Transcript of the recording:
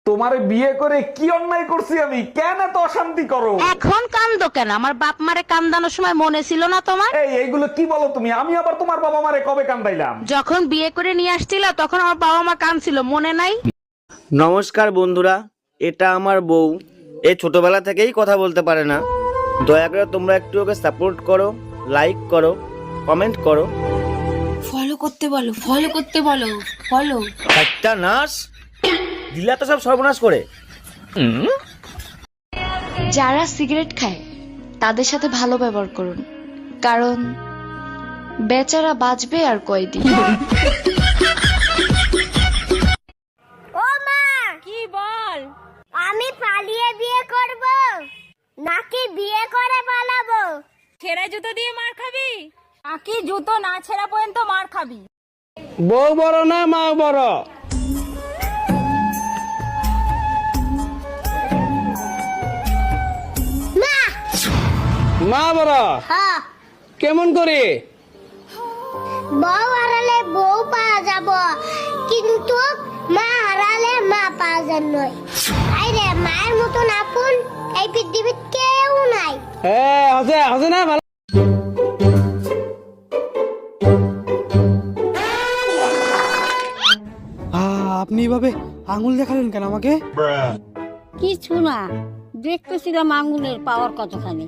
তোমারে বিয়ে করে কি অন্যায় করছি আমি? কেন এত অশান্তি করো? এখন কান্দো কেন? আমার বাপ মারে কান্দানোর সময় মনে ছিল না তোমার? এইগুলো কি বলো তুমি? আমি আবার তোমার বাবা মারে কবে কান্দাইলাম? যখন বিয়ে করে নিয়ে আসছিল তখন আমার বাবা মা কাঁদছিল, মনে নাই? নমস্কার বন্ধুরা, এটা আমার বউ। এ ছোটবেলা থেকেই কথা বলতে পারে না। দয়া করে তোমরা একটু ওকে সাপোর্ট করো, লাইক করো, কমেন্ট করো। ফলো করতে বলো, ফলো করতে বলো, ফলো। একটা নাশ দিলা তো সব সর্বনাশ করে। যারা সিগারেট খায় তাদের সাথে ভালো ব্যবহার করুন, কারণ বেচারা বাঁচবে আর কয়দিন। ও মা, কি বল? আমি পালিয়ে বিয়ে করব নাকি বিয়ে করে পালাবো? ছেঁড়া জুতো দিয়ে মার খাবি নাকি জুতো না ছেঁড়া পর্যন্ত মার খাবি? বউ বড় না মা বড়? মা, মা বড়। হ্যাঁ, কেমন করে? বউ হারালে বউ পাওয়া যাব, কিন্তু মা হারালে মা পাওয়া যায় নয়। আরে মায়ের মতন আপন এই পৃথিবীর কেউ নাই। হ্যাঁ, আছে আছে না ভালো। আপনি এভাবে আঙুল দেখালেন কেন আমাকে? কিছু না, দেখতেছিলাম আঙ্গুলের পাওয়ার কতখানি।